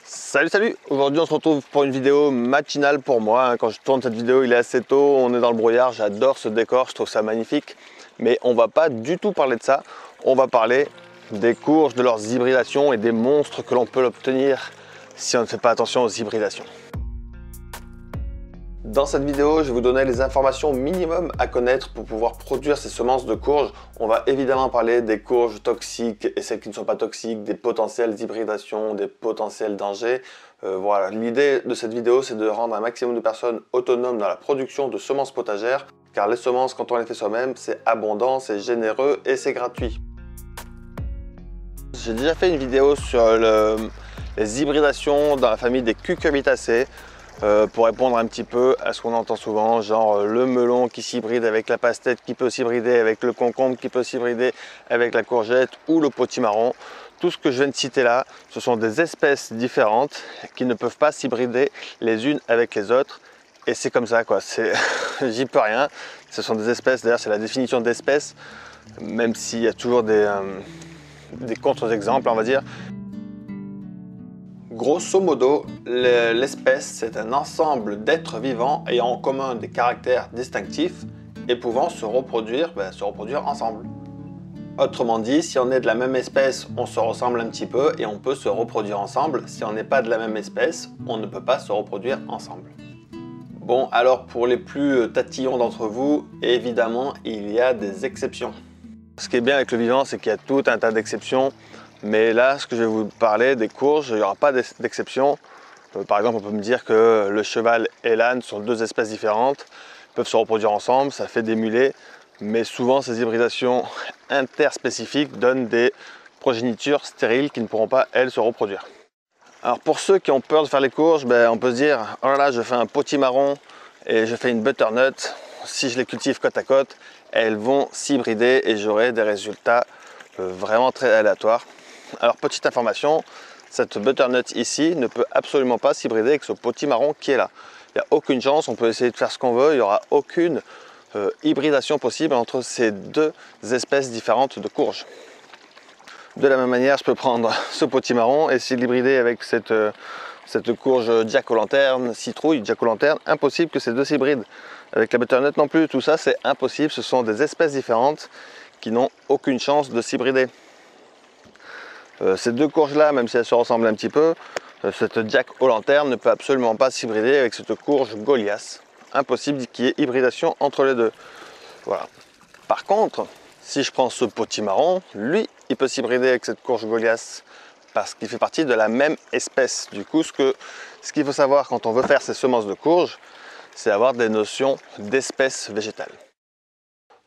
Salut! Aujourd'hui on se retrouve pour une vidéo matinale pour moi. Quand je tourne cette vidéo il est assez tôt, on est dans le brouillard, j'adore ce décor, je trouve ça magnifique. Mais on va pas du tout parler de ça, on va parler des courges, de leurs hybridations et des monstres que l'on peut obtenir si on ne fait pas attention aux hybridations. Dans cette vidéo, je vais vous donner les informations minimum à connaître pour pouvoir produire ces semences de courges. On va évidemment parler des courges toxiques et celles qui ne sont pas toxiques, des potentielles hybridations, des potentiels dangers. Voilà, l'idée de cette vidéo, c'est de rendre un maximum de personnes autonomes dans la production de semences potagères, car les semences, quand on les fait soi-même, c'est abondant, c'est généreux et c'est gratuit. J'ai déjà fait une vidéo sur les hybridations dans la famille des cucurbitacées. Pour répondre un petit peu à ce qu'on entend souvent, genre le melon qui s'hybride avec la pastèque, qui peut s'hybrider avec le concombre, qui peut s'hybrider avec la courgette ou le potimarron. Tout ce que je viens de citer là, ce sont des espèces différentes qui ne peuvent pas s'hybrider les unes avec les autres. Et c'est comme ça quoi, j'y peux rien. Ce sont des espèces, d'ailleurs c'est la définition d'espèce, même s'il y a toujours des contre-exemples on va dire. Grosso modo, l'espèce, c'est un ensemble d'êtres vivants ayant en commun des caractères distinctifs et pouvant se reproduire ensemble. Autrement dit, si on est de la même espèce, on se ressemble un petit peu et on peut se reproduire ensemble. Si on n'est pas de la même espèce, on ne peut pas se reproduire ensemble. Bon, alors pour les plus tatillons d'entre vous, évidemment, il y a des exceptions. Ce qui est bien avec le vivant, c'est qu'il y a tout un tas d'exceptions. Mais là, ce que je vais vous parler des courges, il n'y aura pas d'exception. Par exemple, on peut me dire que le cheval et l'âne sont deux espèces différentes, peuvent se reproduire ensemble, ça fait des mulets, mais souvent ces hybridations interspécifiques donnent des progénitures stériles qui ne pourront pas, elles, se reproduire. Alors pour ceux qui ont peur de faire les courges, on peut se dire, oh là là, je fais un potimarron et je fais une butternut, si je les cultive côte à côte, elles vont s'hybrider et j'aurai des résultats vraiment très aléatoires. Alors petite information, cette butternut ici ne peut absolument pas s'hybrider avec ce potimarron qui est là. Il n'y a aucune chance, on peut essayer de faire ce qu'on veut, il n'y aura aucune hybridation possible entre ces deux espèces différentes de courges. De la même manière, je peux prendre ce potimarron et essayer de l'hybrider avec cette courge jack-o'-lanterne, citrouille, jack-o'-lanterne, impossible que ces deux s'hybrident. Avec la butternut non plus, tout ça c'est impossible, ce sont des espèces différentes qui n'ont aucune chance de s'hybrider. Ces deux courges là, même si elles se ressemblent un petit peu, cette jack-o'-lanterne ne peut absolument pas s'hybrider avec cette courge Goliath. Impossible qu'il y ait hybridation entre les deux. Voilà. Par contre, si je prends ce potimarron, lui, il peut s'hybrider avec cette courge Goliath parce qu'il fait partie de la même espèce. Du coup, ce qu'il faut savoir quand on veut faire ces semences de courges, c'est avoir des notions d'espèces végétales.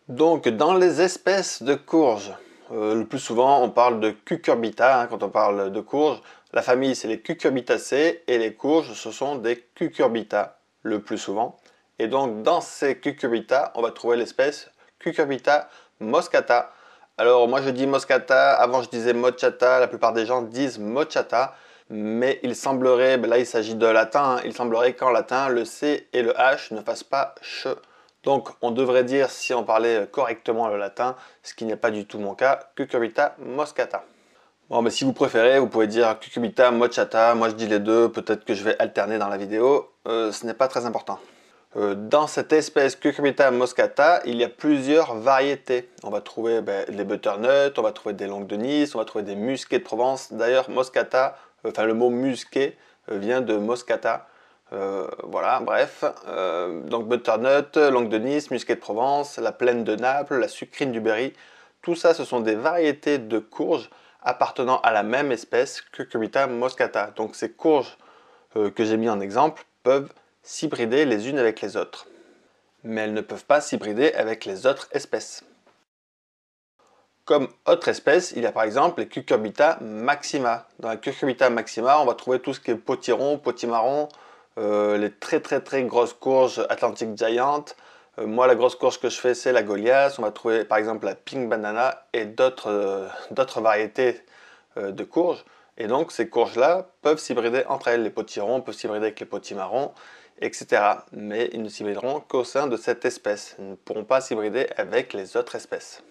Donc, dans les espèces de courges, le plus souvent, on parle de cucurbita quand on parle de courges. La famille, c'est les cucurbitacées et les courges, ce sont des cucurbita le plus souvent. Et donc, dans ces cucurbita, on va trouver l'espèce Cucurbita moscata. Alors, moi, je dis moscata. Avant, je disais mochata. La plupart des gens disent mochata. Mais il semblerait, là, il s'agit de latin. Il semblerait qu'en latin, le C et le H ne fassent pas ch. Donc on devrait dire, si on parlait correctement le latin, ce qui n'est pas du tout mon cas, cucurbita moscata. Bon, mais si vous préférez, vous pouvez dire cucurbita mochata, moi je dis les deux, peut-être que je vais alterner dans la vidéo, ce n'est pas très important. Dans cette espèce cucurbita moscata, il y a plusieurs variétés. On va trouver les butternuts, on va trouver des longues de Nice, on va trouver des musquets de Provence. D'ailleurs, moscata, le mot musquet vient de moscata. Voilà, bref. Donc butternut, langue de Nice, musquet de Provence, la plaine de Naples, la sucrine du Berry. Tout ça, ce sont des variétés de courges appartenant à la même espèce, Cucurbita moscata. Donc ces courges que j'ai mis en exemple peuvent s'hybrider les unes avec les autres. Mais elles ne peuvent pas s'hybrider avec les autres espèces. Comme autre espèce, il y a par exemple les Cucurbita maxima. Dans la Cucurbita maxima, on va trouver tout ce qui est potiron, potimarron, les très grosses courges Atlantic Giant. Moi, la grosse courge que je fais, c'est la Goliath. On va trouver par exemple la Pink Banana et d'autres variétés de courges. Et donc, ces courges-là peuvent s'hybrider entre elles. Les potirons peuvent s'hybrider avec les potimarrons, etc. Mais ils ne s'hybrideront qu'au sein de cette espèce. Ils ne pourront pas s'hybrider avec les autres espèces.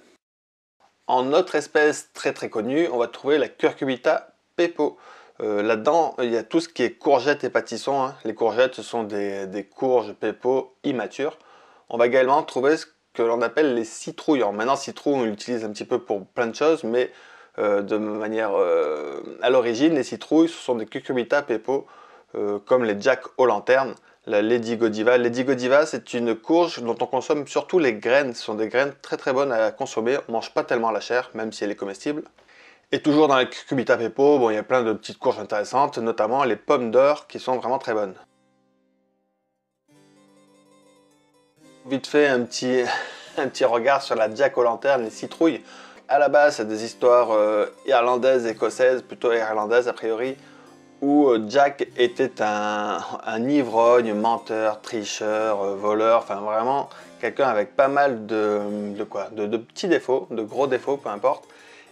En autre espèce très connue, on va trouver la Cucurbita pepo. Là-dedans, il y a tout ce qui est courgettes et pâtissons, hein. Les courgettes, ce sont des courges pepo immatures. On va également trouver ce que l'on appelle les citrouilles. Alors maintenant, citrouille, on l'utilise un petit peu pour plein de choses, mais de manière à l'origine, les citrouilles, ce sont des cucurbita pepo, comme les Jack aux lanternes, la Lady Godiva. Lady Godiva, c'est une courge dont on consomme surtout les graines. Ce sont des graines très très bonnes à consommer. On ne mange pas tellement la chair, même si elle est comestible. Et toujours dans les cucurbita pepo, bon, il y a plein de petites courges intéressantes, notamment les pommes d'or qui sont vraiment très bonnes. Vite fait, un petit regard sur la Jack aux lanternes, les citrouilles. À la base, c'est des histoires irlandaises, écossaises, plutôt irlandaises a priori, où Jack était un ivrogne, menteur, tricheur, voleur, enfin vraiment quelqu'un avec pas mal de petits défauts, de gros défauts, peu importe.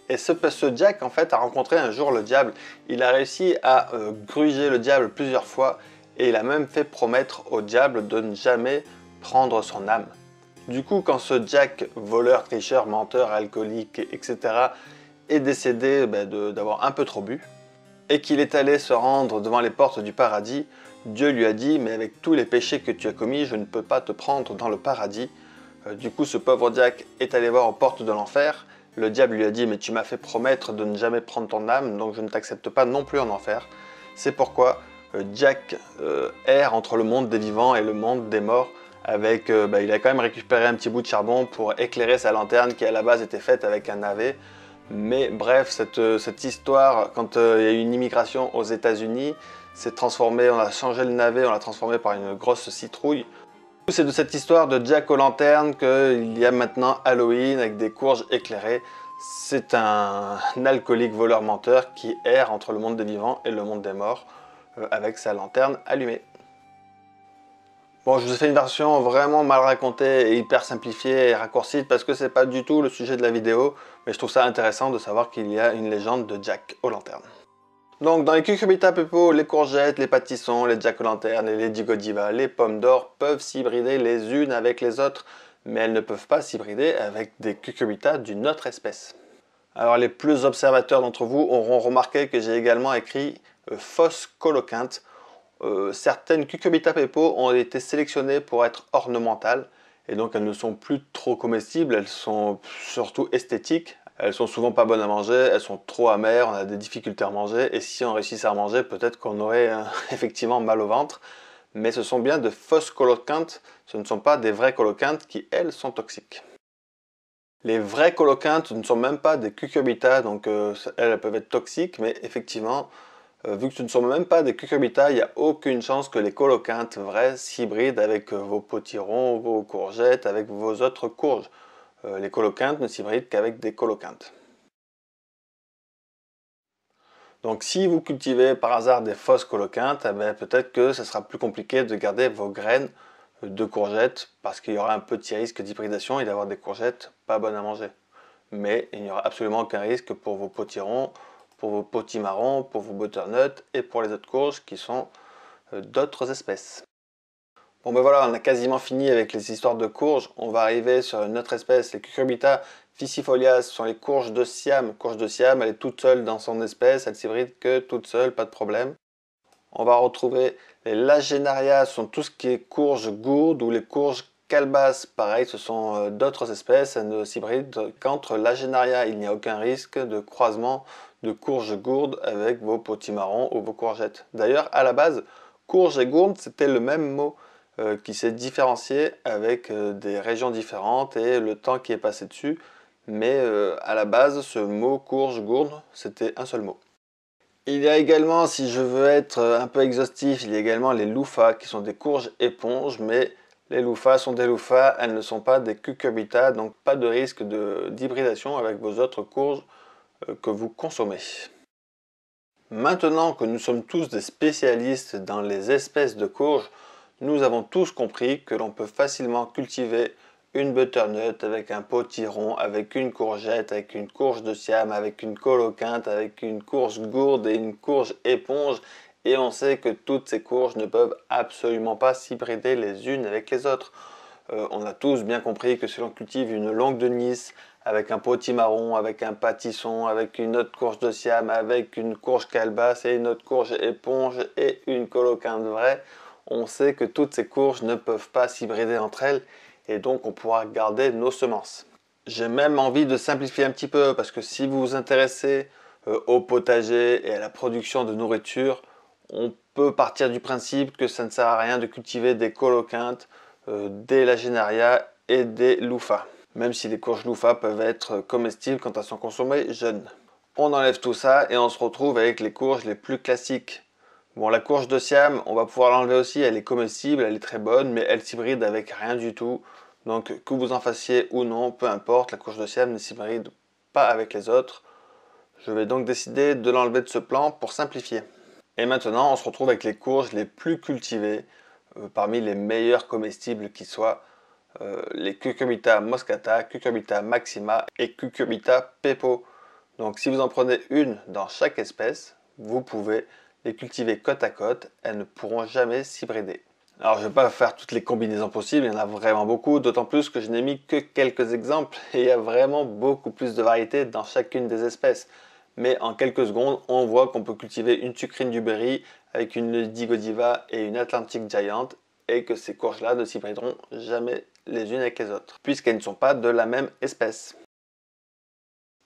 Et ce Jack, en fait, a rencontré un jour le diable. Il a réussi à gruger le diable plusieurs fois et il a même fait promettre au diable de ne jamais prendre son âme. Du coup, quand ce Jack, voleur, tricheur, menteur, alcoolique, etc., est décédé d'avoir un peu trop bu, et qu'il est allé se rendre devant les portes du paradis, Dieu lui a dit « Mais avec tous les péchés que tu as commis, je ne peux pas te prendre dans le paradis. » Du coup, ce pauvre Jack est allé voir aux portes de l'enfer. Le diable lui a dit « Mais tu m'as fait promettre de ne jamais prendre ton âme, donc je ne t'accepte pas non plus en enfer. » C'est pourquoi Jack erre entre le monde des vivants et le monde des morts. Il a quand même récupéré un petit bout de charbon pour éclairer sa lanterne qui à la base était faite avec un navet. Mais bref, cette histoire, quand il y a eu une immigration aux États-Unis, s'est transformé, on a changé le navet, on l'a transformé par une grosse citrouille. C'est de cette histoire de Jack aux lanternes qu'il y a maintenant Halloween avec des courges éclairées. C'est un alcoolique voleur-menteur qui erre entre le monde des vivants et le monde des morts avec sa lanterne allumée. Bon, je vous ai fait une version vraiment mal racontée et hyper simplifiée et raccourcie parce que c'est pas du tout le sujet de la vidéo, mais je trouve ça intéressant de savoir qu'il y a une légende de Jack aux lanternes. Donc dans les cucurbita pepo, les courgettes, les pâtissons, les Jack aux lanternes, les Lady Godiva, les pommes d'or peuvent s'hybrider les unes avec les autres, mais elles ne peuvent pas s'hybrider avec des cucurbita d'une autre espèce. Alors les plus observateurs d'entre vous auront remarqué que j'ai également écrit fausse coloquinte. Certaines cucurbita pepo ont été sélectionnées pour être ornementales et donc elles ne sont plus trop comestibles, elles sont surtout esthétiques. Elles sont souvent pas bonnes à manger, elles sont trop amères, on a des difficultés à manger et si on réussissait à manger, peut-être qu'on aurait effectivement mal au ventre. Mais ce sont bien de fausses coloquintes, ce ne sont pas des vraies coloquintes qui, elles, sont toxiques. Les vraies coloquintes ne sont même pas des cucurbita, donc elles peuvent être toxiques, mais effectivement, vu que ce ne sont même pas des cucurbita, il n'y a aucune chance que les coloquintes vraies s'hybrident avec vos potirons, vos courgettes, avec vos autres courges. Les coloquintes ne s'hybrident qu'avec des coloquintes. Donc si vous cultivez par hasard des fausses coloquintes, peut-être que ce sera plus compliqué de garder vos graines de courgettes parce qu'il y aura un petit risque d'hybridation et d'avoir des courgettes pas bonnes à manger. Mais il n'y aura absolument aucun risque pour vos potirons, pour vos potimarrons, pour vos butternuts et pour les autres courges qui sont d'autres espèces. Bon ben voilà, on a quasiment fini avec les histoires de courges. On va arriver sur une autre espèce, les cucurbita ficifolias, ce sont les courges de Siam. Courge de Siam, elle est toute seule dans son espèce, elle s'hybride que toute seule, pas de problème. On va retrouver les lagenaria, ce sont tout ce qui est courge gourde ou les courges calebasses. Pareil, ce sont d'autres espèces, elles ne s'hybrident qu'entre lagenaria. Il n'y a aucun risque de croisement de courge gourde avec vos potimarrons ou vos courgettes. D'ailleurs, à la base, courge et gourde, c'était le même mot qui s'est différencié avec des régions différentes et le temps qui est passé dessus. Mais à la base, ce mot courge, gourde, c'était un seul mot. Il y a également, si je veux être un peu exhaustif, il y a également les loufas qui sont des courges éponges, mais les loufas sont des loufas, elles ne sont pas des cucurbita, donc pas de risque d'hybridation avec vos autres courges que vous consommez. Maintenant que nous sommes tous des spécialistes dans les espèces de courges, nous avons tous compris que l'on peut facilement cultiver une butternut avec un potiron, avec une courgette, avec une courge de Siam, avec une coloquinte, avec une courge gourde et une courge éponge. Et on sait que toutes ces courges ne peuvent absolument pas s'hybrider les unes avec les autres. On a tous bien compris que si l'on cultive une longue de Nice avec un potimarron, avec un pâtisson, avec une autre courge de Siam, avec une courge calebasse et une autre courge éponge et une coloquinte vraie, on sait que toutes ces courges ne peuvent pas s'hybrider entre elles et donc on pourra garder nos semences. J'ai même envie de simplifier un petit peu parce que si vous vous intéressez au potager et à la production de nourriture, on peut partir du principe que ça ne sert à rien de cultiver des coloquintes, des lagenaria et des loufas. Même si les courges loufas peuvent être comestibles quand elles sont consommées jeunes. On enlève tout ça et on se retrouve avec les courges les plus classiques. Bon, la courge de Siam, on va pouvoir l'enlever aussi, elle est comestible, elle est très bonne, mais elle s'hybride avec rien du tout. Donc que vous en fassiez ou non, peu importe, la courge de Siam ne s'hybride pas avec les autres. Je vais donc décider de l'enlever de ce plan pour simplifier. Et maintenant, on se retrouve avec les courges les plus cultivées, parmi les meilleurs comestibles qui soient, les Cucurbita moscata, Cucurbita maxima et Cucurbita pepo. Donc si vous en prenez une dans chaque espèce, vous pouvez les cultiver côte à côte, elles ne pourront jamais s'hybrider. Alors je ne vais pas faire toutes les combinaisons possibles, il y en a vraiment beaucoup, d'autant plus que je n'ai mis que quelques exemples et il y a vraiment beaucoup plus de variétés dans chacune des espèces. Mais en quelques secondes, on voit qu'on peut cultiver une sucrine du berry avec une Digodiva et une Atlantic Giant et que ces courges-là ne s'hybrideront jamais les unes avec les autres, puisqu'elles ne sont pas de la même espèce.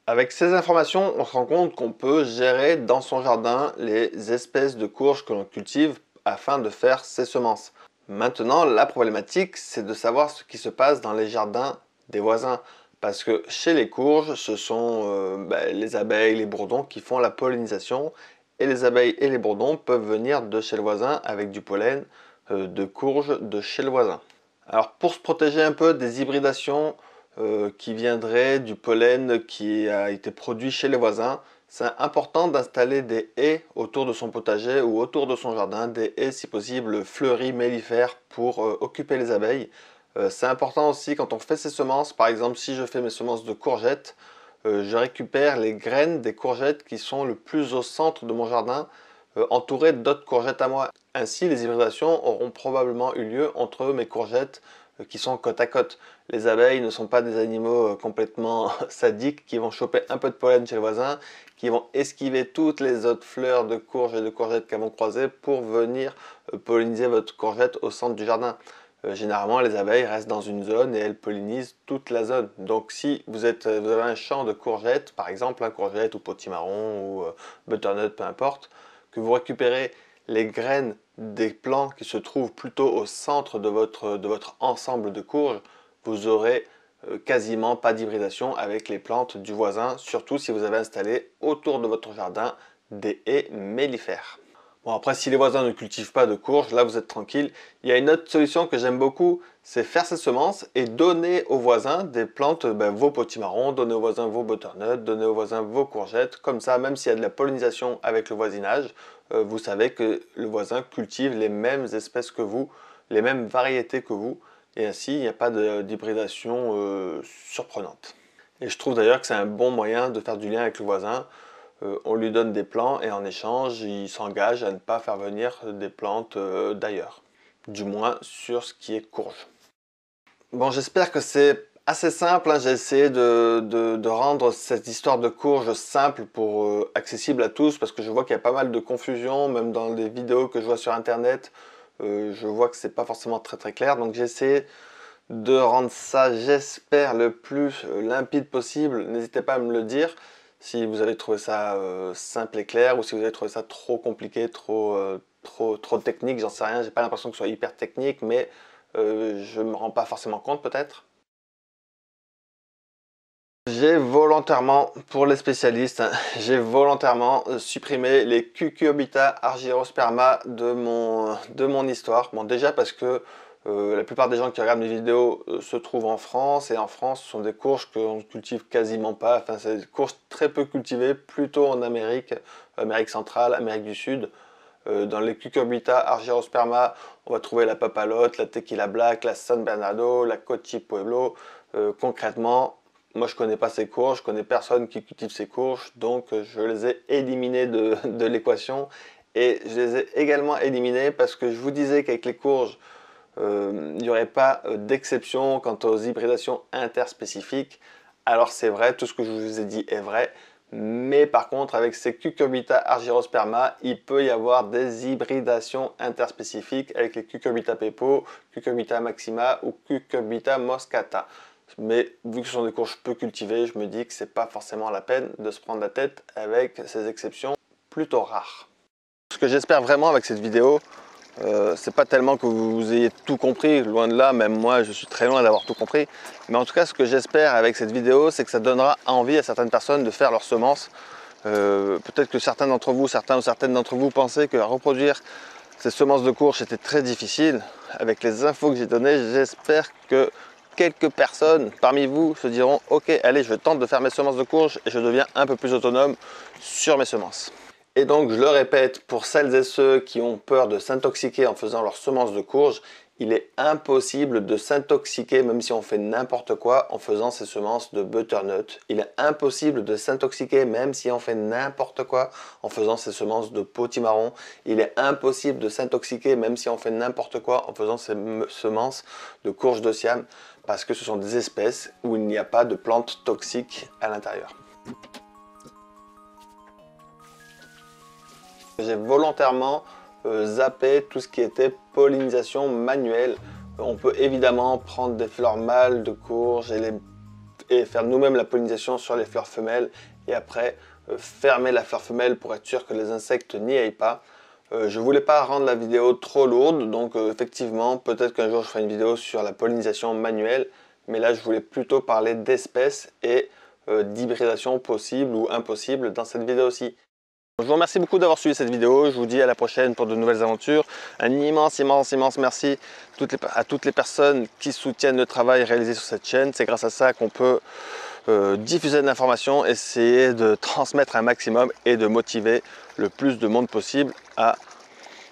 Avec ces informations, on se rend compte qu'on peut gérer dans son jardin les espèces de courges que l'on cultive afin de faire ses semences. Maintenant, la problématique, c'est de savoir ce qui se passe dans les jardins des voisins. Parce que chez les courges, ce sont les abeilles, les bourdons qui font la pollinisation. Et les abeilles et les bourdons peuvent venir de chez le voisin avec du pollen de courges de chez le voisin. Alors pour se protéger un peu des hybridations qui viendraient du pollen qui a été produit chez les voisins, c'est important d'installer des haies autour de son potager ou autour de son jardin, des haies si possible fleuries, mellifères pour occuper les abeilles. C'est important aussi quand on fait ses semences, par exemple si je fais mes semences de courgettes, je récupère les graines des courgettes qui sont le plus au centre de mon jardin, entourées d'autres courgettes à moi. Ainsi les hybridations auront probablement eu lieu entre mes courgettes qui sont côte à côte. Les abeilles ne sont pas des animaux complètement sadiques qui vont choper un peu de pollen chez le voisin, qui vont esquiver toutes les autres fleurs de courges et de courgettes qu'elles vont croiser pour venir polliniser votre courgette au centre du jardin. Généralement, les abeilles restent dans une zone et elles pollinisent toute la zone. Donc si vous avez un champ de courgettes, par exemple, courgette ou potimarron ou butternut, peu importe, que vous récupérez les graines des plants qui se trouvent plutôt au centre de votre ensemble de courges, vous aurez quasiment pas d'hybridation avec les plantes du voisin, surtout si vous avez installé autour de votre jardin des haies mellifères. Bon, après, si les voisins ne cultivent pas de courges, là vous êtes tranquille. Il y a une autre solution que j'aime beaucoup, c'est faire ses semences et donner aux voisins des plantes, vos potimarrons, donner aux voisins vos butternuts, donner aux voisins vos courgettes. Comme ça, même s'il y a de la pollinisation avec le voisinage, vous savez que le voisin cultive les mêmes espèces que vous, les mêmes variétés que vous. Et ainsi, il n'y a pas d'hybridation surprenante. Et je trouve d'ailleurs que c'est un bon moyen de faire du lien avec le voisin. On lui donne des plants et en échange, il s'engage à ne pas faire venir des plantes d'ailleurs. Du moins sur ce qui est courge. Bon, j'espère que c'est assez simple. J'ai essayé de rendre cette histoire de courge simple pour accessible à tous parce que je vois qu'il y a pas mal de confusion, même dans les vidéos que je vois sur internet. Je vois que c'est pas forcément très clair. Donc j'ai essayé de rendre ça, j'espère, le plus limpide possible. N'hésitez pas à me le dire si vous avez trouvé ça simple et clair ou si vous avez trouvé ça trop compliqué, trop technique, j'en sais rien. J'ai pas l'impression que ce soit hyper technique, mais je me rends pas forcément compte peut-être. J'ai volontairement, pour les spécialistes, j'ai volontairement supprimé les Cucurbita argyrosperma de mon histoire. Bon, déjà parce que la plupart des gens qui regardent mes vidéos se trouvent en France, et en France, ce sont des courges qu'on ne cultive quasiment pas. Enfin, c'est des courges très peu cultivées, plutôt en Amérique, Amérique centrale, Amérique du Sud. Dans les Cucurbita argyrosperma, on va trouver la papalote, la tequila black, la San Bernardo, la Cochi Pueblo. Concrètement, moi je connais pas ces courges, je connais personne qui cultive ces courges, donc je les ai éliminées de l'équation. Et je les ai également éliminées parce que je vous disais qu'avec les courges, il n'y aurait pas d'exception quant aux hybridations interspécifiques. Alors c'est vrai, tout ce que je vous ai dit est vrai. Mais par contre, avec ces Cucurbita argyrosperma, il peut y avoir des hybridations interspécifiques avec les Cucurbita pepo, Cucurbita maxima ou Cucurbita moscata. Mais vu que ce sont des courges peu cultivées, je me dis que c'est pas forcément la peine de se prendre la tête avec ces exceptions plutôt rares. Ce que j'espère vraiment avec cette vidéo, c'est pas tellement que vous ayez tout compris, loin de là, même moi je suis très loin d'avoir tout compris. Mais en tout cas, ce que j'espère avec cette vidéo, c'est que ça donnera envie à certaines personnes de faire leurs semences. Peut-être que certains ou certaines d'entre vous pensaient que reproduire ces semences de courge était très difficile. Avec les infos que j'ai données, j'espère que quelques personnes parmi vous se diront « Ok, allez, je tente de faire mes semences de courge et je deviens un peu plus autonome sur mes semences ». Et donc, je le répète, pour celles et ceux qui ont peur de s'intoxiquer en faisant leurs semences de courge, il est impossible de s'intoxiquer, même si on fait n'importe quoi, en faisant ces semences de butternut. Il est impossible de s'intoxiquer, même si on fait n'importe quoi, en faisant ces semences de potimarron. Il est impossible de s'intoxiquer, même si on fait n'importe quoi, en faisant ces semences de courge de Siam, parce que ce sont des espèces où il n'y a pas de plantes toxiques à l'intérieur. J'ai volontairement zappé tout ce qui était pollinisation manuelle. On peut évidemment prendre des fleurs mâles de courge et faire nous-mêmes la pollinisation sur les fleurs femelles et après fermer la fleur femelle pour être sûr que les insectes n'y aillent pas. Je voulais pas rendre la vidéo trop lourde, donc effectivement peut-être qu'un jour je ferai une vidéo sur la pollinisation manuelle, mais là je voulais plutôt parler d'espèces et d'hybridation possible ou impossible dans cette vidéo aussi. Je vous remercie beaucoup d'avoir suivi cette vidéo, je vous dis à la prochaine pour de nouvelles aventures. Un immense merci à toutes les personnes qui soutiennent le travail réalisé sur cette chaîne. C'est grâce à ça qu'on peut diffuser de l'information, essayer de transmettre un maximum et de motiver le plus de monde possible à,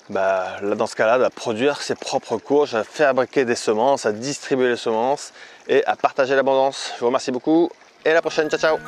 dans ce cas-là, à produire ses propres courges, à fabriquer des semences, à distribuer les semences et à partager l'abondance. Je vous remercie beaucoup et à la prochaine, ciao ciao.